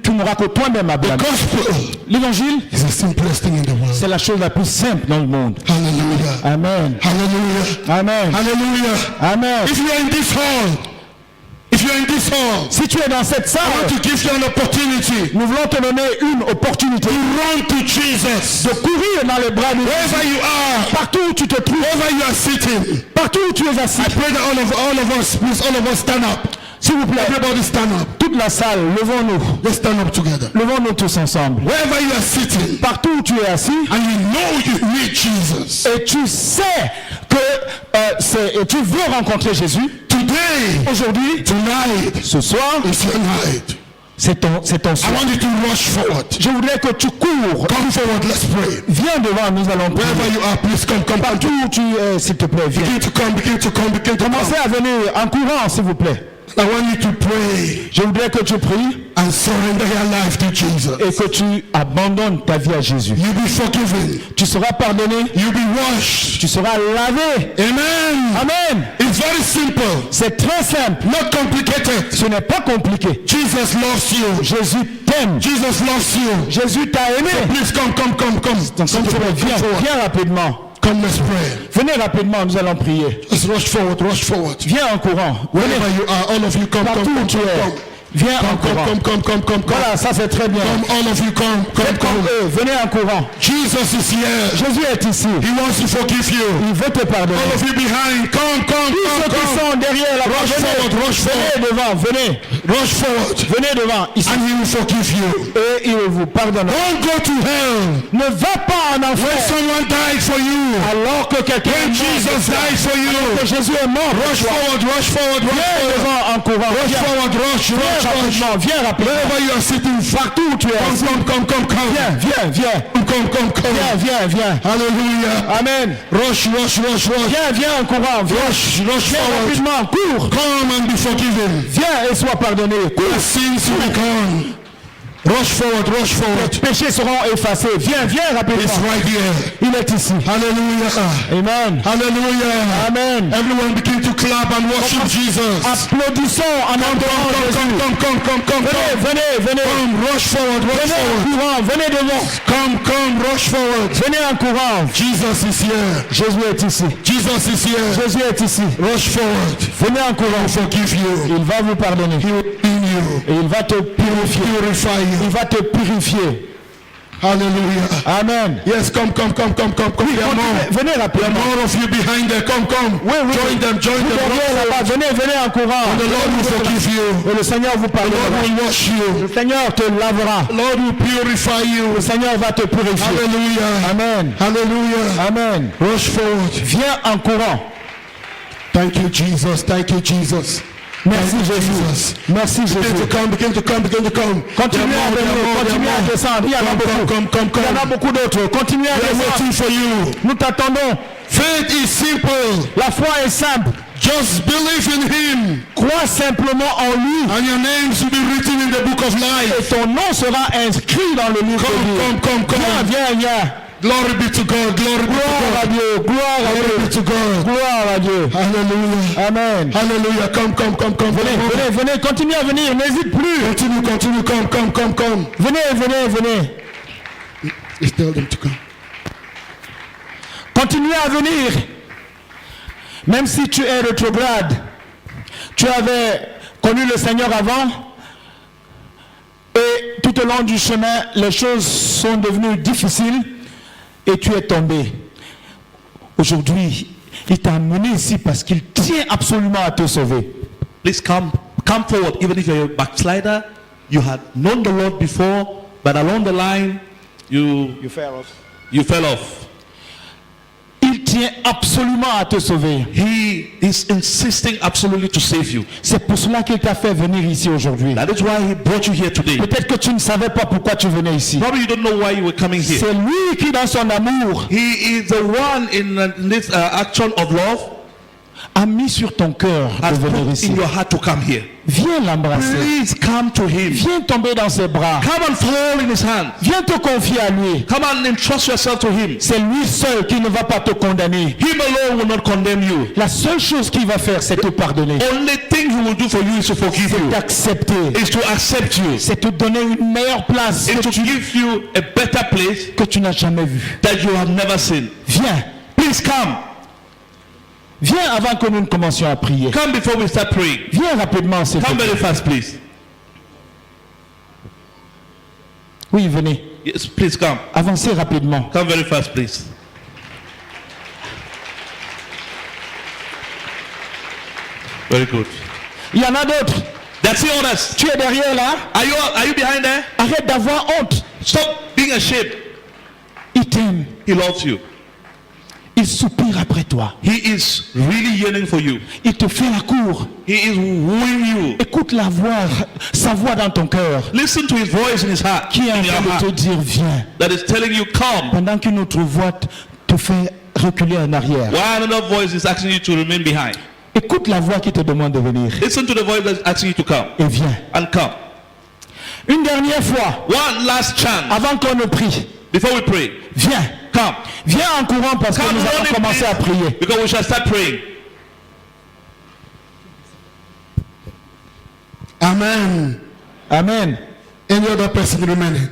tu n'auras que toi-même à The blâmer. gospel L'évangile, is the simplest thing in the world. c'est la chose la plus simple dans le monde. Hallelujah. Amen. Hallelujah. Amen. Hallelujah. Amen. If you are in this hall, Si tu es dans cette I salle, want to give you an opportunity nous voulons te donner une opportunité to run to Jesus. de courir dans les bras de Wherever Jésus. you are, Partout où tu te trouves, wherever you are sitting, partout où tu es assis, I pray that all of us, please, all of us stand up. s'il vous plaît, Everybody stand up. toute la salle, levons-nous. Let's stand up together. Levons-nous tous ensemble. Wherever you are sitting, Partout où tu es assis, and you know you need Jesus. et tu sais que et tu veux rencontrer Jésus, Today, aujourd'hui, tonight, ce soir, is your night. c'est ton I soir. want you to rush forward. Je voudrais que tu cours. Come forward, let's pray. Viens devant, nous allons prier. Wherever you are, please come. Partout où tu es, s'il te plaît, viens. Begin to come, begin to come, begin to come. Commencez à venir en courant, s'il vous plaît. I want you to pray Je voudrais que tu pries and surrender your life to Jesus. et que tu abandonnes ta vie à Jésus. You'll be forgiven. Tu seras pardonné, You'll be washed. tu seras lavé. Amen. Amen. It's very simple, C'est très simple. not complicated. Ce n'est pas compliqué. Jesus loves you. Jésus t'aime. Jesus loves you. Jésus t'a aimé. Please come. Donc, s'il te plaît, viens rapidement. Come, let's pray. Venez rapidement, nous allons prier. Let's rush forward, rush forward. Viens en courant. Wherever you are, all of you come, Partout come, où tu es. come. Viens en courant. Come. Voilà, ça c'est très bien. Come, all of you come, Faites comme come. eux, venez en courant. Jesus is here. Jésus est ici. He wants to forgive you. Il veut te pardonner. All of you behind, come. Tous ceux qui sont derrière la Rush forward, rush venez forward. devant, venez. Rush forward. Venez devant, ici. And he will forgive you. Et il vous pardonnera. Don't go to hell. Ne va pas en When enfer someone died for you, alors que quelqu'un when est mort. Jesus died for Que you, Jésus est mort. rush forward, rush forward, Viens rush forward. devant en courant. Rush Viens. forward, rush, Viens rush, rush. rapidement, viens rapidement. Wherever you are sitting, Partout où tu es assis. come. Viens. Viens. Hallelujah. Amen. Rush. Viens en courant. Rush Viens forward. rapidement, cours. Come and be forgiven. Viens et sois pardonné. Your Cours. sins will be gone. Rush forward. Les péchés seront effacés. Viens It's rapidement. right here. Il est ici. Hallelujah. Amen. Hallelujah. Amen. Everyone begin to clap and worship Jesus. Applaudissons en adorant Jésus. Come. Venez. Come, rush forward. Venez en courant. Venez devant. Come, rush forward. Venez en courant. Jesus is here. Jésus est ici. Jesus is here. Jésus est ici. Rush forward. Venez en courant. Forgive you. Il va vous pardonner. He will clean you. Et il va te purifier. Purify you. Il va te purifier. Hallelujah. Amen. Yes, come. There are more. Venez There are rapidement. more of you behind there. Come. Oui. Join them. Vous derrière là-bas. Venez en courant. The Lord will forgive you. Et le Seigneur vous The Lord pardonnera. will wash you. Le Seigneur te lavera. The Lord will purify you. Le Seigneur va te purifier. Hallelujah. Amen. Hallelujah. Amen. Rush forward. Viens en courant. Thank you, Jesus. Merci Jésus. Merci Begin Jésus. to come. Continuez à venir, continuez à descendre. Il y en a beaucoup. Il y en a beaucoup d'autres. Continuez à They're waiting descendre. for you. Nous t'attendons. Faith is simple. La foi est simple. Just believe in Him, Crois simplement en lui. and your names will be written in the book of Et life. ton nom sera inscrit dans le livre de vie. Come. Viens. Glory be to God. Gloire à Dieu. Glory be to God. Gloire à Dieu. Hallelujah. Amen. Hallelujah. Come. Venez. Continuez à venir. N'hésite plus. Continue. Come. Venez. Just tell them to come. Continuez à venir. Même si tu es rétrograde, tu avais connu le Seigneur avant, et tout au long du chemin, les choses sont devenues difficiles et tu es tombé. Aujourd'hui, il t'a amené ici parce qu'il tient absolument à te sauver. Please come forward. Even if you're a backslider, you had known the Lord before, but along the line, you fell off. Il tient absolument à te sauver. He is insisting absolutely to save you. C'est pour cela qu'il t'a fait venir ici aujourd'hui. That is why he brought you here today. Peut-être que tu ne savais pas pourquoi tu venais ici. Probably you don't know why you were coming here. C'est lui qui, dans son amour, He is the one in this action of love, a mis sur ton cœur has de venir put ici, in your heart to come here, viens l'embrasser. please come to him. Viens tomber dans ses bras. Come and fall in his hand. Viens te confier à lui. Come and entrust yourself to him. C'est lui seul qui ne va pas te condamner. Him alone will not condemn you. La seule chose qu'il va faire, c'est te pardonner. Only thing he will do for you is to forgive C'est you, t'accepter. is to accept you, C'est te donner une meilleure place is to give you a better place que tu n'as jamais vue. that you have never seen. Viens. Please come. Viens avant que nous ne commencions à prier. Come before we start praying. Viens rapidement, s'il te Come plaît. very fast, please. Oui, venez. Yes, please come. Avancez rapidement. Come very fast, please. Very good. Il y en a d'autres. That's the honest. Tu es derrière là. Are you behind there? Arrête d'avoir honte. Stop being ashamed. Il t'aime. He loves you. Il soupire après toi. He is really yearning for you. Il te fait la cour. He is wooing you. Écoute sa voix dans ton cœur Listen to his voice in his heart, qui est en in your train de heart, te dire viens. that is telling you come. Pendant qu'une autre voix te fait reculer en arrière. While another voice is asking you to remain behind. Écoute la voix qui te demande de venir Listen to the voice that's asking you to come et viens. and come. Une dernière fois, One last chance avant qu'on ne prie, before we pray. viens. Come. Viens en courant parce que Come nous allons running, commencer à please, prier. because we shall start praying. Amen. Amen. Any other person remaining?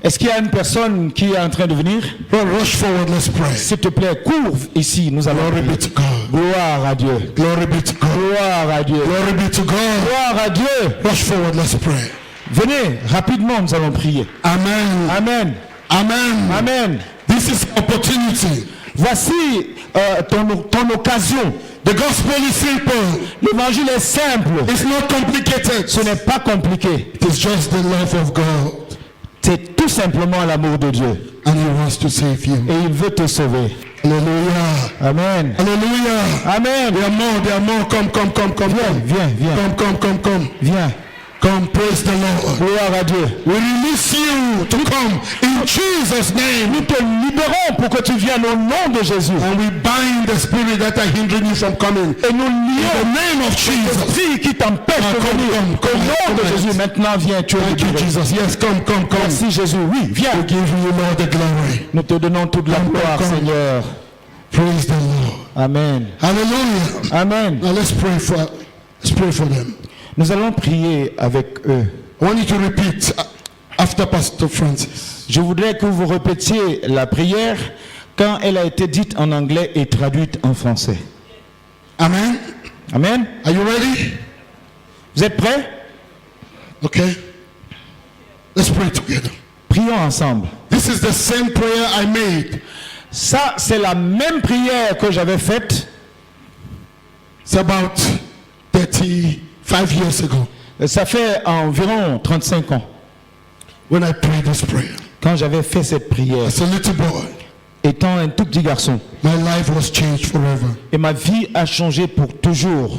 Est-ce qu'il y a une personne qui est en train de venir? Well, rush forward, let's pray. S'il te plaît, cours ici, nous allons Glory be prier. to God. Gloire à Dieu. Glory be to God. Gloire à Dieu. Glory be to God. Gloire à Dieu. Rush forward, let's pray. Venez, rapidement, nous allons prier. Amen. Amen. Amen. Amen. This is opportunity. Voici ton occasion. The gospel is simple. L'évangile est simple. It's not complicated. Ce n'est pas compliqué. It is just the love of God. C'est tout simplement l'amour de Dieu. And He wants to save you. Et il veut te sauver. Hallelujah. Amen. Hallelujah. Amen. There are more. There are more. Come. Viens. Come. Viens. Come. Praise the Lord. Gloire à Dieu. We release you to come in Jesus' name. Nous te libérons pour que tu viennes au nom de Jésus. And we bind the spirit that are hindering you from coming. Et nous In lions the name of Jesus. l'esprit qui t'empêche de venir. Au nom de Jésus, maintenant viens, tu es Thank you, libéré. Jesus. Yes, come. Merci Jésus. Oui, viens. We give you, Lord, the glory. Nous te donnons toute la gloire, Come. Seigneur. Praise the Lord. Amen. Hallelujah. Amen. Now let's pray for them. Nous allons prier avec eux. I want you to repeat after Pastor Francis. Je voudrais que vous répétiez la prière quand elle a été dite en anglais et traduite en français. Amen. Amen. Are you ready? Vous êtes prêts? Okay. Let's pray together. Prions ensemble. This is the same prayer I made. Ça, c'est la même prière que j'avais faite. It's about 35 years ago Ça fait environ 35 ans when I prayed this prayer. quand j'avais fait cette prière. As a little boy, Étant un tout petit garçon. my life was changed forever. Et ma vie a changé pour toujours.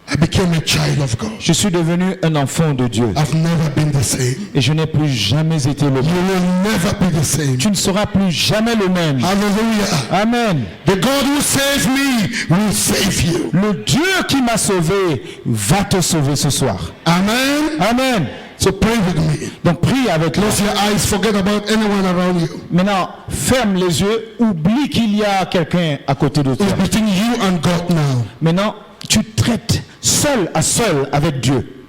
I became a child of God. Je suis devenu un enfant de Dieu. I've never been the same. Et je n'ai plus jamais été le You même. will never be the same. Tu ne seras plus jamais le même. Hallelujah. Amen. The God who saved me will save you. Le Dieu qui m'a sauvé va te sauver ce soir. Amen. Amen. So pray with me. Donc prie avec moi. Close your eyes. Forget about anyone around you. Maintenant, ferme les yeux. Oublie qu'il y a quelqu'un à côté de toi. It's between you and God now. Maintenant, tu traites seul à seul avec Dieu.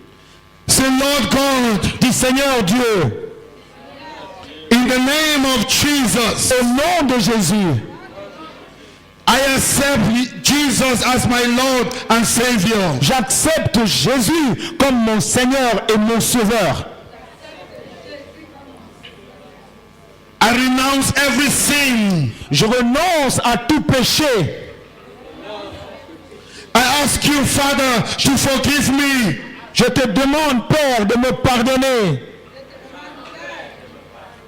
Say, Lord God, Dis Seigneur Dieu, in the name of Jesus, au nom de Jésus, I accept Jesus as my Lord and Savior. j'accepte Jésus comme mon Seigneur et mon Sauveur. I renounce every sin. Je renonce à tout péché. I ask you, Father, to forgive me. Je te demande, Père, de me pardonner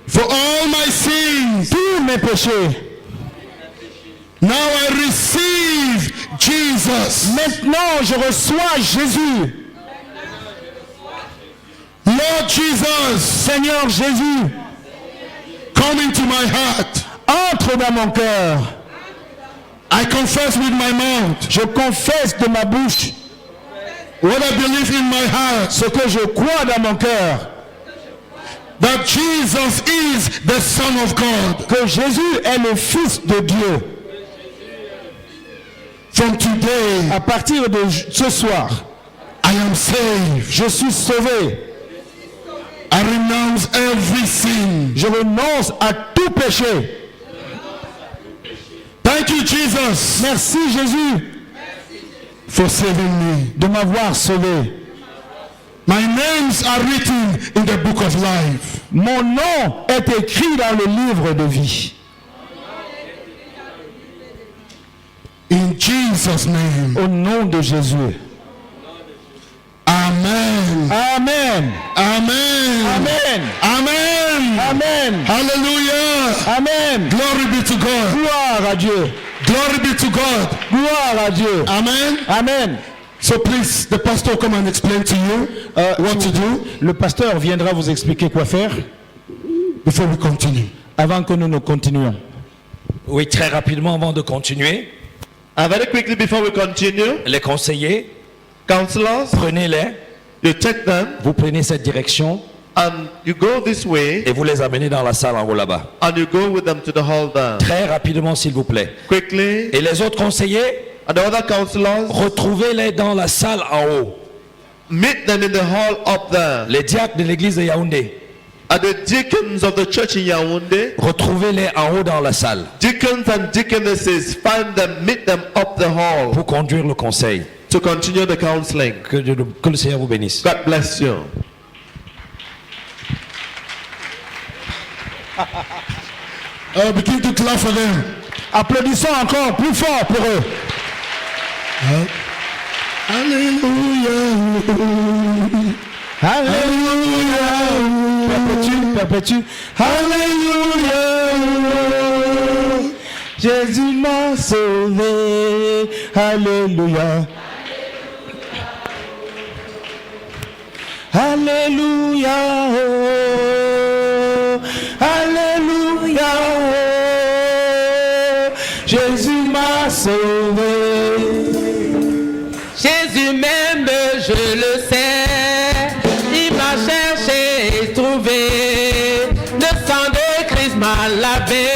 For all my sins. tous mes péchés. Now I receive Jesus. Maintenant, je reçois Jésus. Lord Jesus, Seigneur Jésus, come into my heart. entre dans mon cœur. I confess with my mouth. Je confesse de ma bouche What I believe in my heart. ce que je crois dans mon cœur. That Jesus is the Son of God. Que Jésus est le Fils de Dieu. From today, À partir de ce soir, I am saved. je suis sauvé. I renounce every sin. Je renonce à tout péché. Thank you, Jesus, Merci Jésus for saving me. de m'avoir sauvé. My names are written in the book of life. Mon nom est écrit dans le livre de vie. In Jesus' name. Au nom de Jésus. Amen. Amen. Amen. Amen. Amen. Amen. Hallelujah. Amen. Glory be to God. Gloire à Dieu. Glory be to God. Gloire à Dieu. Amen. Amen. So please, the pastor come and explain to you what to do Le pasteur viendra vous expliquer quoi faire before we continue. avant que nous ne continuions. Oui, très rapidement avant de continuer, And very quickly before we continue, les conseillers, counselors, prenez-les, you take them vous prenez cette direction and you go this way et vous les amenez dans la salle en haut là-bas. and you go with them to the hall down. Très rapidement s'il vous plaît. Quickly, Et les autres conseillers, and the other counselors, retrouvez-les dans la salle en haut. meet them in the hall up there. Les diacres de l'église de Yaoundé, And the deacons of the church in Yaoundé, retrouvez-les en haut dans la salle deacons and deaconesses, find them, meet them up the hall pour conduire le conseil. to continue the counseling. Que le Seigneur vous bénisse. God bless you. Begin to clap for them. Applaudissons encore plus fort pour eux. Hallelujah. Alléluia. Perpétue, perpétue. Alléluia. Jésus m'a sauvé. Alléluia. Alléluia. Oh. Alléluia. Oh. Jésus m'a sauvé. Jésus m'aime, je le sais. Il m'a cherché et trouvé. Le sang de Christ m'a lavé.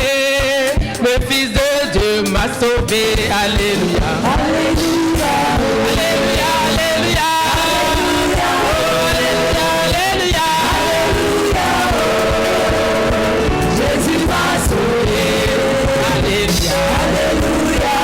Le Fils de Dieu m'a sauvé. Alléluia. Alléluia. Alléluia. Alléluia. Oh, alléluia. Alléluia. Jésus m'a sauvé. Alléluia. Alléluia.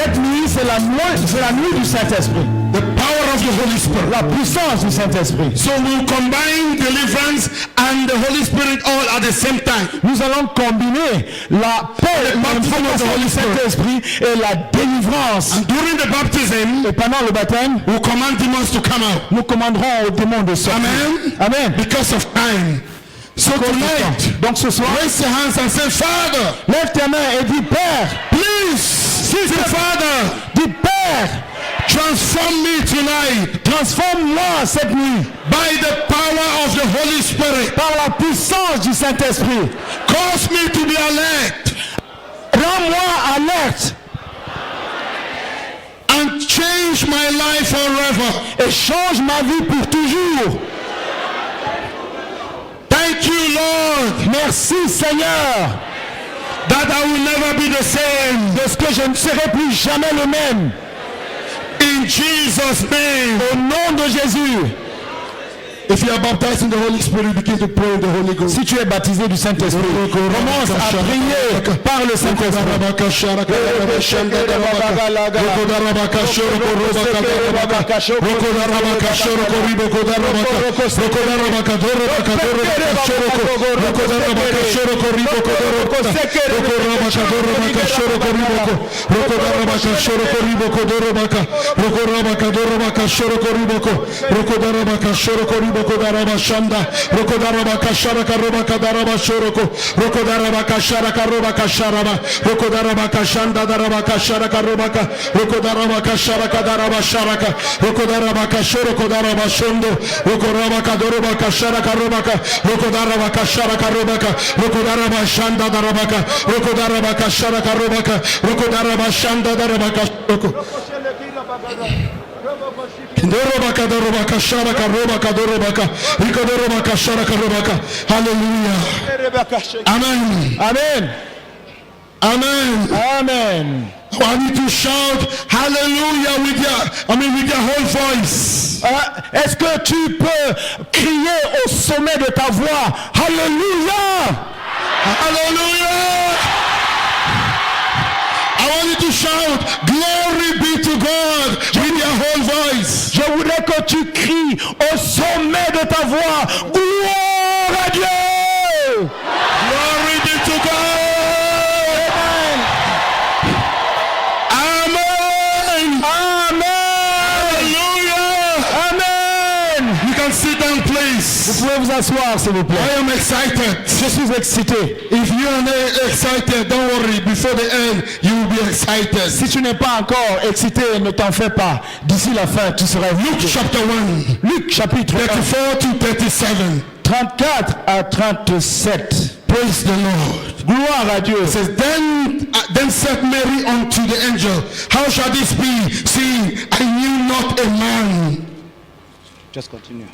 Cette nuit, c'est la nuit du Saint-Esprit. The power of the Holy Spirit. La puissance du Saint-Esprit. So we'll combine deliverance and the Holy Spirit all at the same time. Nous allons combiner la paix, la puissance du Saint-Esprit et la délivrance. And during the baptism, Et pendant le baptême, we'll command demons to come out. nous commanderons aux démons de sortir. Amen. Amen. Because of time. So tonight, Donc ce soir, raise your hands and say, Father, lève tes mains et dis Père, please, say, Father, dis Père, transform me tonight transforme-moi cette nuit by the power of the Holy Spirit. par la puissance du Saint-Esprit. Cause me to be alert Rends-moi alerte and change my life forever. et change ma vie pour toujours. Thank you, Lord, Merci Seigneur, that I will never be the same. parce que je ne serai plus jamais le même. In Jesus' name. Au nom de Jésus. If you are baptized in the Holy Spirit, begin to pray in the Holy Ghost. Si tu es baptisé du Saint-Esprit, commence à prier par le Saint-Esprit. Rokodaraba Shanda, Rokodaraba Kashara Karoba Kadaraba Shoroko, Rokodaraba Kashara Karoba Kasharaba, Rokodaraba Kashanda Daraba Kashara Karobaka, Rokodaraba Kashara Kadaraba Sharaka, Rokodaraba Kashoro Kodaraba Shondo, Rokoraba Kadoroba Kashara Karobaka, Rokodaraba Kashara Karobaka, Rokodaraba Shanda Darabaka, Rokodaraba Kashara Karobaka, Rokodaraba Shanda Darabaka Shoko. Hallelujah. Amen. Amen. Amen. Amen. I need to shout hallelujah with your whole voice. Est-ce que tu peux crier au sommet de ta voix? Alléluia! Hallelujah. I want you to shout glory be to God with your whole voice. Je voudrais que tu cries au sommet de ta voix. Gloire à Dieu! Glory be to God. Amen. Amen! Hallelujah. Amen! You can sit down, please. Vous pouvez vous asseoir, s'il vous plaît. I am excited. Je suis excité. If you are not excited, don't worry. Before the end, you will be excited. Si tu n'es pas encore excité, ne t'en fais pas. D'ici la fin, tu seras Luke excité. chapter 1, Luc chapitre 34 to 37. 34 à 37. Praise the Lord. Gloire à Dieu. It says, then said Mary unto the angel, how shall this be, seeing I knew not a man? Just continue.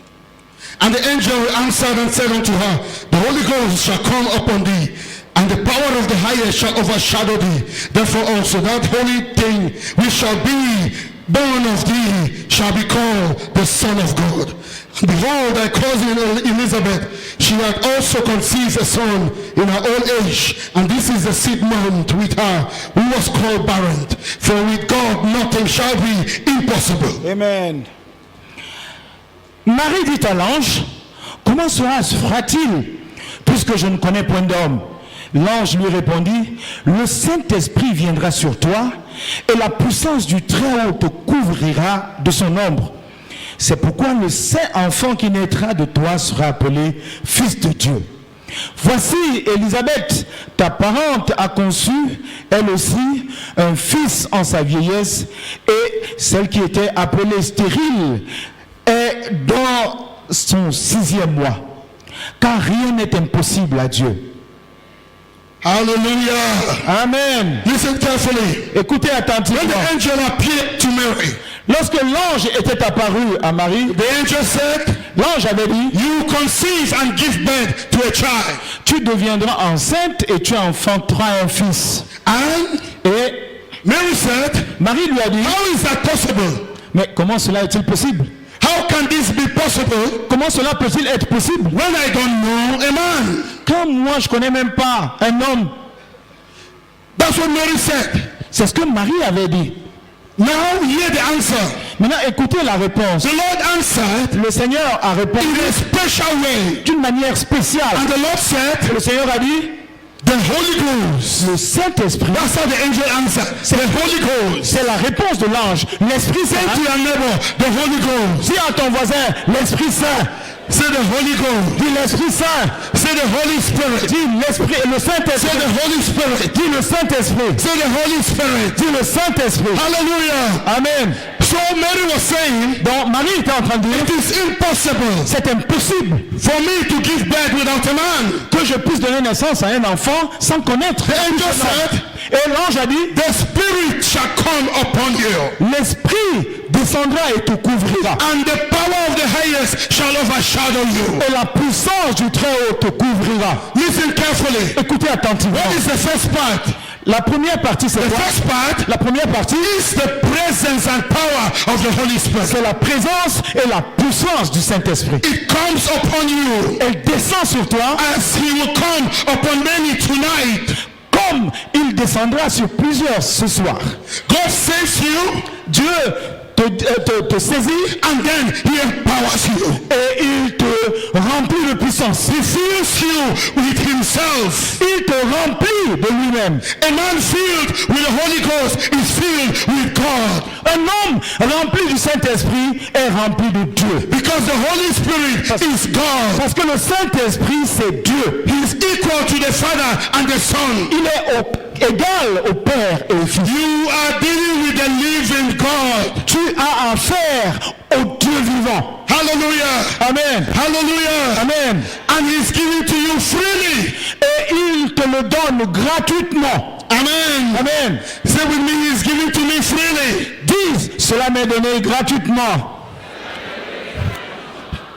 And the angel answered and said unto her, the Holy Ghost shall come upon thee, and the power of the highest shall overshadow thee. Therefore also that holy thing which shall be born of thee shall be called the Son of God. And behold, thy cousin Elizabeth, she hath also conceived a son in her old age, and this is the 6th month with her, who was called barren. For with God nothing shall be impossible. Amen. Marie dit à l'ange, comment cela se fera-t-il, puisque je ne connais point d'homme? L'ange lui répondit, le Saint-Esprit viendra sur toi, et la puissance du Très-Haut te couvrira de son ombre. C'est pourquoi le saint enfant qui naîtra de toi sera appelé Fils de Dieu. Voici Élisabeth, ta parente, a conçu, elle aussi, un fils en sa vieillesse, et celle qui était appelée stérile est dans son 6e mois. Car rien n'est impossible à Dieu. Hallelujah. Amen. Listen carefully. Écoutez When attentivement. the angel appeared to Mary, Lorsque l'ange était apparu à Marie, the angel said, l'ange avait dit, you conceive and give birth to a child. tu deviendras enceinte et tu enfanteras un fils. And Et Mary said, Marie lui a dit, how is that possible? mais comment cela est-il possible? How can this be possible Comment cela peut-il être possible? when I don't know a man? Quand moi je connais même pas un homme. That's what Mary said. C'est ce que Marie avait dit. Now hear the answer. Maintenant, écoutez la réponse. The Lord answered Le Seigneur a répondu in a special way. d'une manière spéciale. And the Lord said, Le Seigneur a dit, the Holy Ghost. le Saint-Esprit, That's how the angel answered. The Holy Ghost. c'est la réponse de l'ange. L'Esprit Say to Saint. your neighbor, the Holy Ghost. Dis à ton voisin, l'Esprit Saint. Say the Holy Ghost. Dis l'Esprit Saint. Say the Holy Spirit. Dis l'Esprit, le Say Saint-Esprit. the Holy Spirit. Dis le Saint-Esprit. Say the Holy Spirit. Dis le Saint-Esprit. Hallelujah. Amen. So Mary was saying, Donc Marie était en train de dire, it is impossible c'est impossible for me to give birth without a man. que je puisse donner naissance à un enfant sans connaître. The angel said, Et l'ange a dit, the Spirit shall come upon you, l'Esprit descendra et te couvrira. and the power of the highest shall overshadow you. Et la puissance du Très-Haut te couvrira. Listen carefully. Écoutez attentivement. What is the first part? La première partie, c'est The quoi? first part La première partie, is the presence and power of the Holy Spirit. c'est la présence et la puissance du Saint-Esprit. It comes upon you Elle descend sur toi as He will come upon many tonight. comme il descendra sur plusieurs ce soir. God saves you, Dieu te saisit and then He empowers you. et il te remplit de puissance. He fills you with Himself. Il te remplit de lui-même. A man filled with the Holy Ghost is filled with God. Un homme rempli du Saint-Esprit est rempli de Dieu. Because the Holy Spirit is God. Parce que le Saint-Esprit, c'est Dieu. He is equal to the Father and the Son. Il est égal au Père et au Fils. You are dealing with the living God. Tu as affaire au Dieu vivant. Hallelujah. Amen. Hallelujah. Amen. And He's giving to you freely. Et il te le donne gratuitement. Amen. Amen. Say with me, He's giving to me freely. Dis, cela m'est donné gratuitement.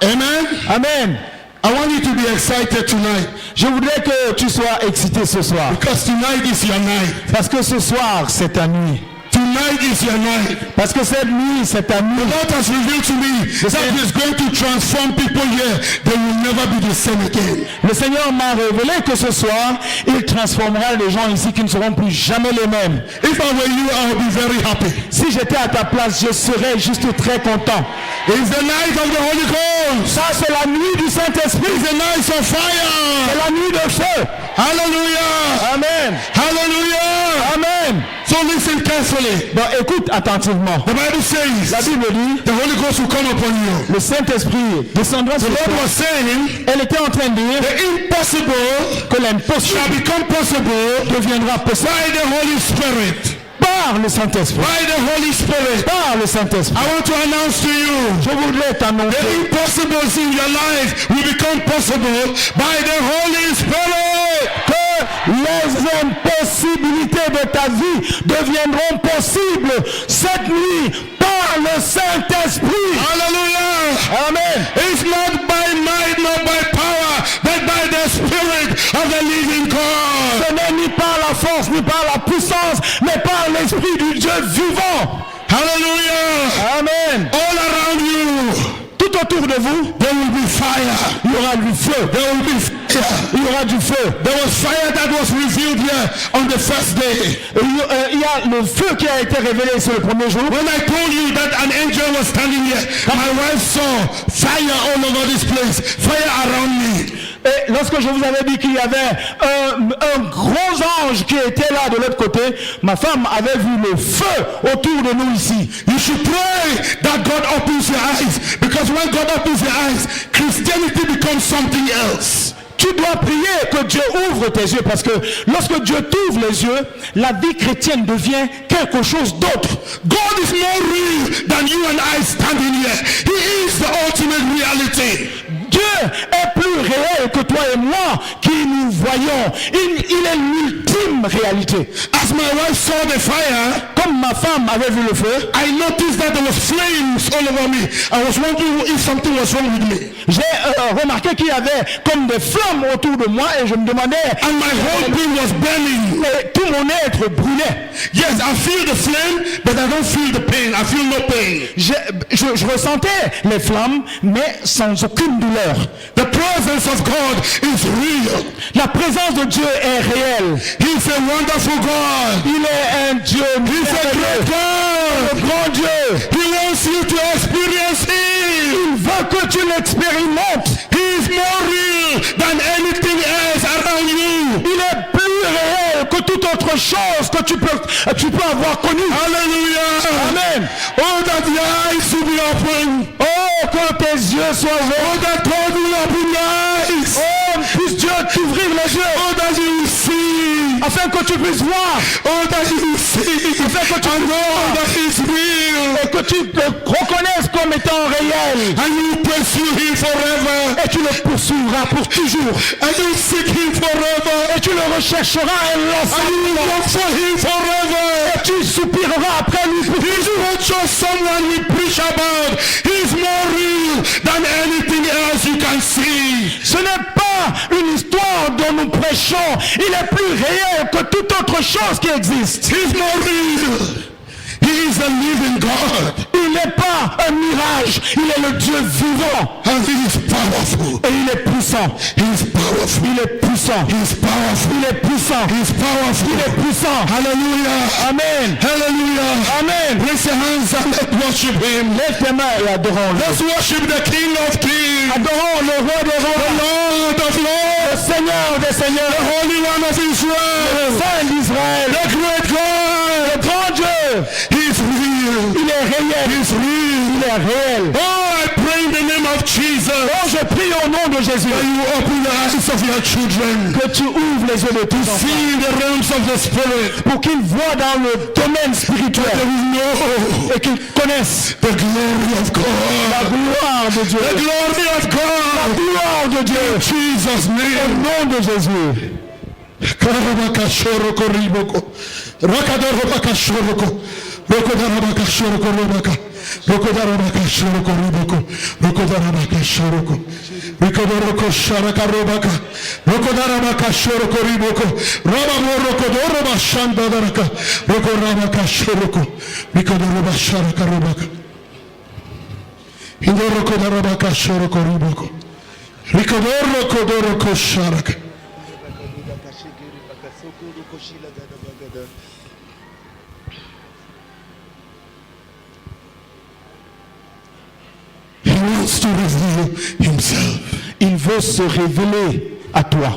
Amen. Amen. I want you to be excited tonight. Je voudrais que tu sois excité ce soir. Because tonight is your night. Parce que ce soir, c'est ta nuit. Tonight is your night. Parce que cette nuit, c'est ta nuit. The Lord has revealed to me that He's going to transform people here. They will never be the same again. Le Seigneur m'a révélé que ce soir, il transformera les gens ici qui ne seront plus jamais les mêmes. If I were you, I would be very happy. Si j'étais à ta place, je serais juste très content. It's the night of the Holy Ghost. Ça, c'est la nuit du Saint-Esprit. It's the night of fire. C'est la nuit de feu. Hallelujah. Amen. Hallelujah. Amen. So listen carefully. Bon, écoute attentivement. The Bible says La Bible dit, the Holy Ghost will come upon you. le Saint-Esprit descendra sur The Lord toi. was saying Elle était en train de dire the impossible que l'impossible shall become possible deviendra possible by the Holy Spirit. par le Saint-Esprit. By the Holy Spirit. Par le Saint-Esprit. I want to announce to you, Je voudrais the t'annoncer impossibles in your life will become possible by the Holy Spirit. que les impossibilités de ta vie deviendront possibles cette nuit par le Saint-Esprit. Hallelujah. Amen. It's not by might, not by power, but by the Spirit of the living God. Ce n'est ni par la force, ni par la puissance, mais par l'Esprit du Dieu vivant. Hallelujah. Amen. All around you, Tout autour de vous, there will be fire. il y aura du feu. There will be fire. Il y aura du feu. There was fire that was revealed here on the first day. Et il y a le feu qui a été révélé sur le premier jour. When I told you that an angel was standing here, my wife saw fire all over this place, fire around me. Et lorsque je vous avais dit qu'il y avait un gros ange qui était là de l'autre côté, ma femme avait vu le feu autour de nous ici. You should pray that God opens your eyes, because when God opens your eyes, Christianity becomes something else. Tu dois prier que Dieu ouvre tes yeux, parce que lorsque Dieu t'ouvre les yeux, la vie chrétienne devient quelque chose d'autre. God is more real than you and I standing here. He is the ultimate reality. Dieu est plus réel que toi et moi qui nous voyons. Il est l'ultime réalité. As my wife saw the fire, Comme ma femme avait vu le feu, I noticed that there was flames all over me. I was wondering if something was wrong with me. j'ai remarqué qu'il y avait comme des flammes autour de moi et je me demandais, And my whole being was burning. et tout mon être brûlait. Yes, I feel the flame, but I don't feel the pain. I feel no pain. Je ressentais les flammes, mais sans aucune douleur. The presence of God is real. La présence de Dieu est réelle. He's a wonderful God. Il est un Dieu He's a great God. un grand Dieu. He wants you to experience Him. Il veut que tu l'expérimentes. He is more real than anything else around you. Il est plus réel que toute autre chose que tu peux avoir connue. Hallelujah. Amen. Oh, that the eyes will be open. Oh, que tes yeux soient Oh, ouverts. that God will open your eyes. Oh, puisse Dieu t'ouvrir les yeux. Oh, that you will see. Afin que tu puisses voir. Oh, that you will see. Afin que tu And puisses know voir. that He's real. Et que tu te reconnaisses comme étant réel. And you pursue Him forever. Et tu le poursuivras pour toujours. And you seek Him forever. Et tu le rechercheras And you inlassablement. look for Him forever. Et tu soupireras après lui pour He's toujours. not just someone we preach about. He's more real than anything else you can see. Ce n'est pas une histoire dont nous prêchons. Il est plus réel que toute autre chose qui existe. He's more real. He is a living God. Il n'est pas un mirage. Il est le Dieu vivant. And He is powerful. Et il est puissant. He is powerful. Il est puissant. He is powerful. Il est puissant. He is powerful. Il est puissant. Hallelujah. Amen. Hallelujah. Amen. Raise your hands and let's worship Him. Lève tes mains et adorons-le. Let's worship the King of Kings. Adorons le roi des The rois. Lord of Le Lords. Seigneur des The seigneurs. Holy One of Israel. Saint d'Israël. The great God. Le grand Dieu. He is real. Il est réel. He is real. Il est réel. Oh, I pray in the name of Jesus. Oh, je prie au nom de Jésus. That you open the eyes of your children. Que tu ouvres les yeux de tous enfants. See in the realms of the Spirit. Pour qu'ils voient dans le domaine spirituel. They will know Et qu'ils connaissent the glory of la God. gloire de Dieu. The glory of La God. gloire de Dieu. In Jesus' Au name. nom de Jésus. Karabakashoroko riboko. Rakadarabakashoroko. Rokodarabakashoroko robaka. Rokodarabakashoroko riboko. Rokodarabakashoroko. Rikodoroko sharaka robaka. Rokodarabakashoroko riboko. Rababoroko shandadaraka. Rokorabakashoroko. Rikodorobasharaka robaka. Indorokodarabakashoroko riboko. Rikodoroko sharaka. He wants to reveal Himself. Il veut se révéler à toi.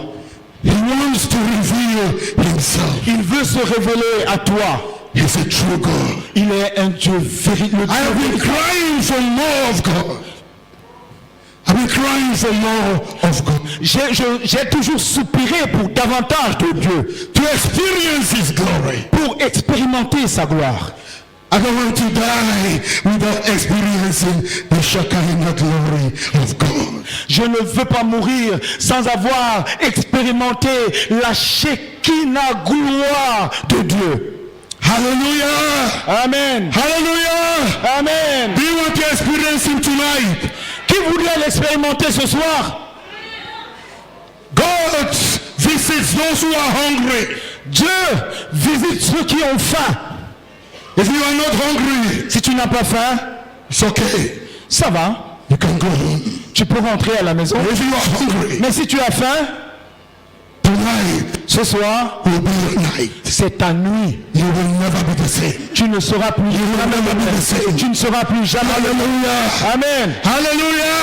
He wants to reveal Himself. Il veut se révéler à toi. He's a true God. Il est un Dieu véritable. I have been crying for more of God. I've been crying for more of God. J'ai toujours soupiré pour davantage de Dieu. To experience His glory. Pour expérimenter sa gloire. I don't want to die without experiencing the Shekinah glory of God. Je ne veux pas mourir sans avoir expérimenté la Shekinah gloire de Dieu. Hallelujah. Amen. Hallelujah. Amen. Do you want to experience Him tonight? Qui voudrait l'expérimenter ce soir? God visits those who are hungry. Dieu visite ceux qui ont faim. If you are not hungry, Si tu n'as pas faim, it's okay. ça va. You can go home. Tu peux rentrer à la maison. If you are hungry, Mais si tu as faim, tonight ce soir, will be your night. c'est ta nuit. You will never be the same. Tu ne seras plus jamais. Tu ne seras plus jamais. Hallelujah. Amen. Hallelujah.